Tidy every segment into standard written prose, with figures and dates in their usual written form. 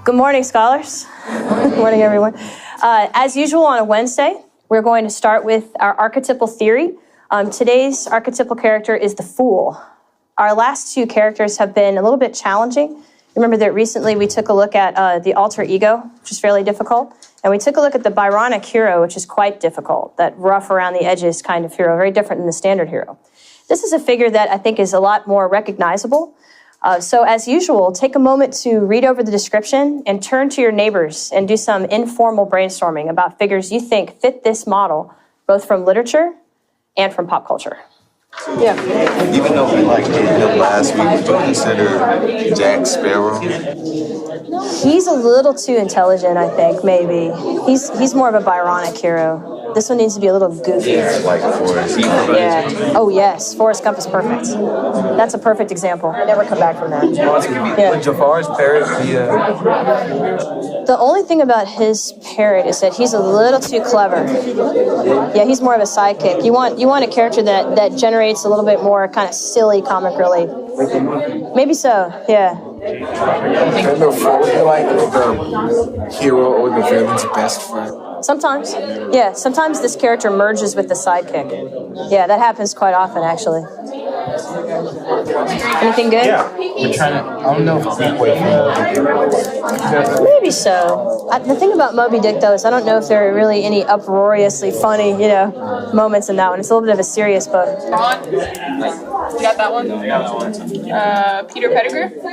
Good morning, scholars. Good morning, everyone. As usual on a Wednesday, we're going to start with our archetypal theory. Today's archetypal character is the Fool. Our last two characters have been a little bit challenging. Remember that recently we took a look at the alter ego, which is fairly difficult, and we took a look at the Byronic hero, which is quite difficult, that rough around the edges kind of hero, very different than the standard hero. This is a figure that I think is a lot more recognizable. So as usual, take a moment to read over the description and turn to your neighbors and do some informal brainstorming about figures you think fit this model, both from literature and from pop culture. Yeah. Even though we liked him last week, would you consider Jack Sparrow? He's a little too intelligent, I think, maybe. He's more of a Byronic hero. This one needs to be a little goofier. Like Forrest Gump. Yeah. Oh, yes. Forrest Gump is perfect. That's a perfect example. I never come back from that. Yeah. Would Jafar's parrot be The only thing about his parrot is that he's a little too clever. Yeah, he's more of a sidekick. You want a character that generates a little bit more kind of silly comic relief. Maybe so, yeah. And the Fool, you're like the hero or the villain's best friend. Sometimes, yeah. Sometimes this character merges with the sidekick. Yeah, that happens quite often, actually. Anything good? Yeah. We're trying to, I don't know if it's way from Maybe so. The thing about Moby Dick, though, is I don't know if there are really any uproariously funny, moments in that one. It's a little bit of a serious book. Ron? You got that one? I got that one. Peter Pettigrew? From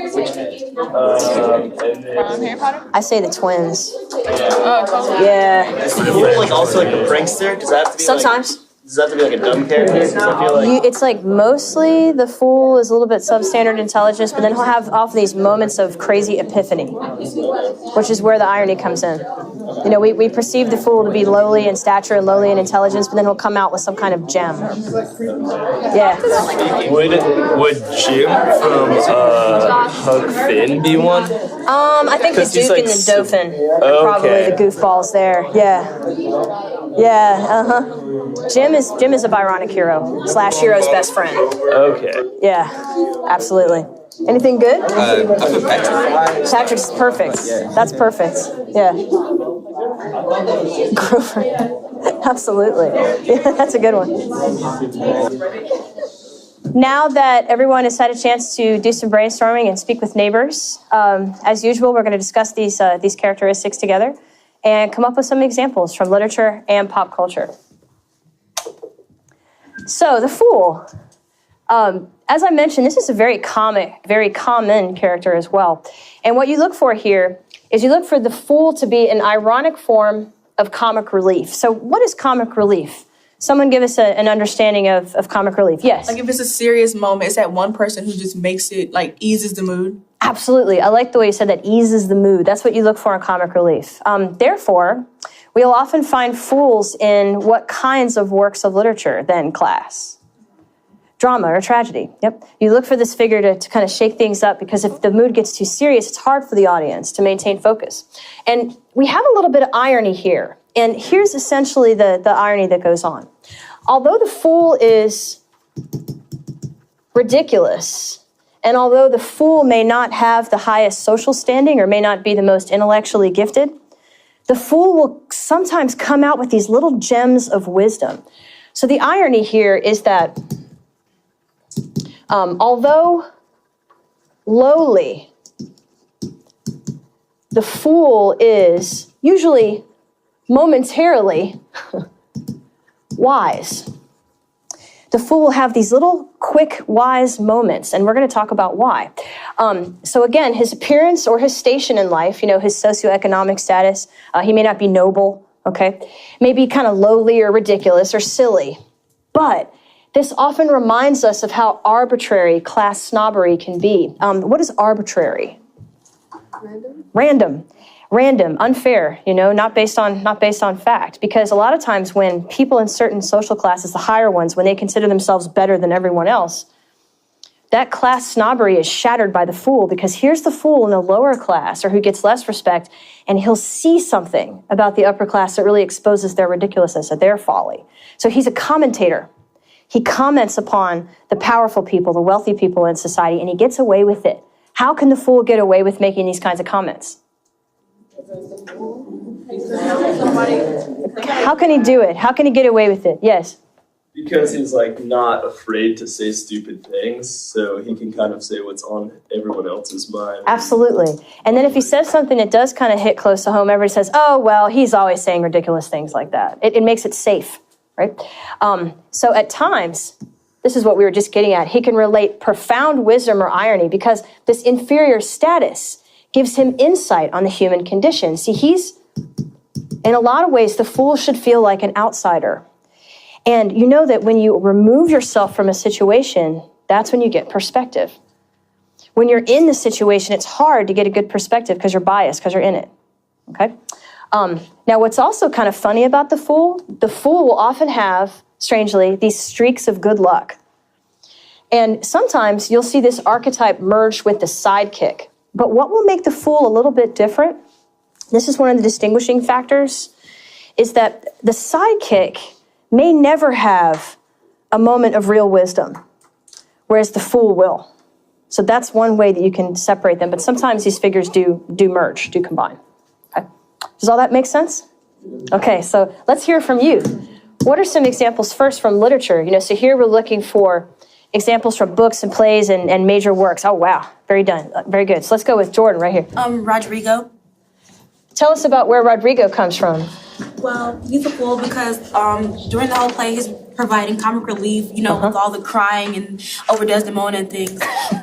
Harry Potter? I say the twins. Oh, totally. Yeah. Is the Fool also like a prankster? Does that have to be Sometimes. Does that have to be like a dumb character? Because I feel like It's like mostly the Fool is a little bit substandard intelligence, but then he'll have often these moments of crazy epiphany, which is where the irony comes in. We perceive the Fool to be lowly in stature and lowly in intelligence, but then he'll come out with some kind of gem. Yeah. Would Jim from Huck Finn be one? I think the Duke and the Dauphin are probably the goofballs there. Yeah. Jim is a Byronic hero / hero's best friend. Okay. Yeah, absolutely. Anything good? I put Patrick. Patrick's perfect. That's perfect. Yeah. Grover. Absolutely. Yeah, that's a good one. Now that everyone has had a chance to do some brainstorming and speak with neighbors, as usual, we're going to discuss these characteristics together and come up with some examples from literature and pop culture. So, the Fool. As I mentioned, this is a very common character as well. And what you look for here is you look for the Fool to be an ironic form of comic relief. So what is comic relief? Someone give us an understanding of comic relief. Yes? Like if it's a serious moment, it's that one person who just makes it, eases the mood. Absolutely. I like the way you said that, eases the mood. That's what you look for in comic relief. Therefore, we'll often find fools in what kinds of works of literature then, class? Drama or tragedy. Yep. You look for this figure to kind of shake things up, because if the mood gets too serious, it's hard for the audience to maintain focus. And we have a little bit of irony here. And here's essentially the irony that goes on. Although the Fool is ridiculous, and although the Fool may not have the highest social standing or may not be the most intellectually gifted, the Fool will sometimes come out with these little gems of wisdom. So the irony here is that although lowly, the Fool is usually momentarily wise. The Fool will have these little quick, wise moments, and we're going to talk about why. So again, his appearance or his station in life, his socioeconomic status, he may not be noble, okay? Maybe kind of lowly or ridiculous or silly. But this often reminds us of how arbitrary class snobbery can be. What is arbitrary? Random, unfair, not based on fact. Because a lot of times when people in certain social classes, the higher ones, when they consider themselves better than everyone else, that class snobbery is shattered by the Fool, because here's the Fool in a lower class or who gets less respect, and he'll see something about the upper class that really exposes their ridiculousness or their folly. So he's a commentator. He comments upon the powerful people, the wealthy people in society, and he gets away with it. How can the Fool get away with making these kinds of comments? How can he do it? How can he get away with it? Yes. Because he's like not afraid to say stupid things, so he can kind of say what's on everyone else's mind. Absolutely. And then if he says something that does kind of hit close to home, everybody says, oh, well, he's always saying ridiculous things like that. It makes it safe, right? So at times, this is what we were just getting at. He can relate profound wisdom or irony because this inferior status gives him insight on the human condition. See, in a lot of ways, the fool should feel like an outsider. And you know that when you remove yourself from a situation, that's when you get perspective. When you're in the situation, it's hard to get a good perspective because you're biased, because you're in it, okay? Now, what's also kind of funny about the fool will often have, strangely, these streaks of good luck. And sometimes you'll see this archetype merged with the sidekick. But what will make the fool a little bit different, this is one of the distinguishing factors, is that the sidekick may never have a moment of real wisdom, whereas the fool will. So that's one way that you can separate them. But sometimes these figures do merge, do combine. Okay. Does all that make sense? Okay, so let's hear from you. What are some examples first from literature? So here we're looking for examples from books and plays and major works. Oh, wow. Very done. Very good. So let's go with Jordan right here. Rodrigo. Tell us about where Rodrigo comes from. Well, he's a fool because during the whole play, he's providing comic relief, with all the crying and over Desdemona and things.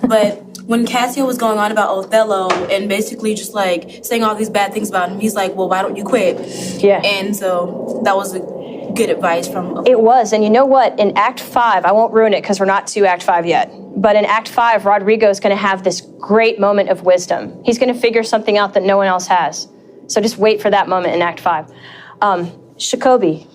But when Cassio was going on about Othello and basically just like saying all these bad things about him, he's like, well, why don't you quit? Yeah. And so that was a good advice from... It was. And you know what? In Act 5, I won't ruin it because we're not to Act 5 yet. But in Act 5, Rodrigo is going to have this great moment of wisdom. He's going to figure something out that no one else has. So just wait for that moment in Act 5. Shakobi.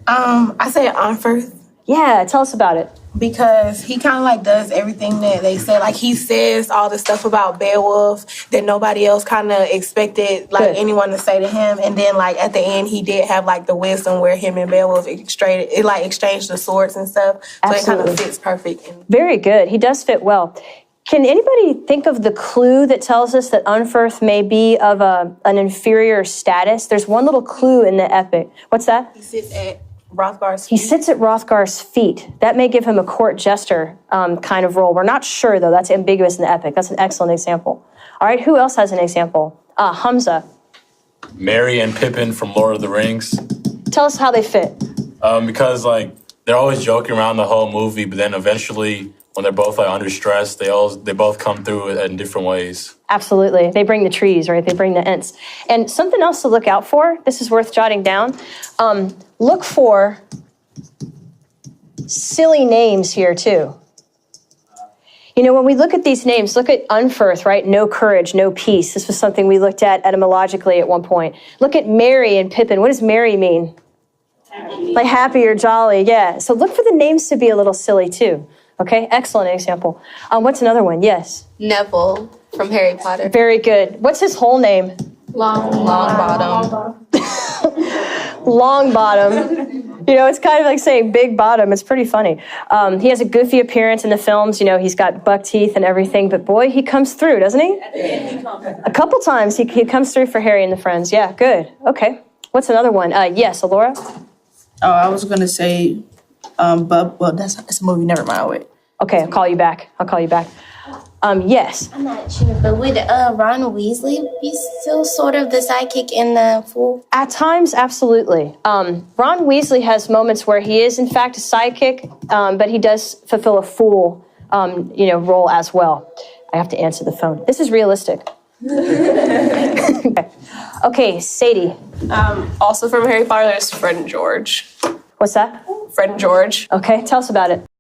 I say Unferth. Yeah, tell us about it. Because he kind of like does everything that they say. Like he says all the stuff about Beowulf that nobody else kind of expected anyone to say to him. And then like at the end, he did have like the wisdom where him and Beowulf exchanged the swords and stuff. So Absolutely. it kind of fits perfect. Very good. He does fit well. Can anybody think of the clue that tells us that Unferth may be of an inferior status? There's one little clue in the epic. What's that? He sits at Hrothgar's feet. He sits at Hrothgar's feet. That may give him a court jester kind of role. We're not sure, though. That's ambiguous in the epic. That's an excellent example. All right, who else has an example? Hamza. Merry and Pippin from Lord of the Rings. Tell us how they fit. Because, they're always joking around the whole movie, but then eventually... when they're both under stress, they both come through it in different ways. Absolutely. They bring the trees, right? They bring the Ents. And something else to look out for, this is worth jotting down. Look for silly names here, too. When we look at these names, look at Unferth, right? No courage, no peace. This was something we looked at etymologically at one point. Look at Merry and Pippin. What does Merry mean? Like happy or jolly, yeah. So look for the names to be a little silly, too. Okay, excellent example. What's another one? Yes. Neville from Harry Potter. Very good. What's his whole name? Longbottom. Longbottom. It's kind of like saying big bottom. It's pretty funny. He has a goofy appearance in the films. He's got buck teeth and everything. But boy, he comes through, doesn't he? A couple times he comes through for Harry and the friends. Yeah, good. Okay. What's another one? Yes, Alora? Oh, I was going to say... that's a movie. Never mind. Wait. Okay, I'll call you back. Yes. I'm not sure, but would Ron Weasley be still sort of the sidekick in the Fool? At times, absolutely. Ron Weasley has moments where he is, in fact, a sidekick, but he does fulfill a fool, role as well. I have to answer the phone. This is realistic. Okay, Sadie. Also from Harry Potter, there's Fred and George. What's that? Fred and George. Okay, tell us about it.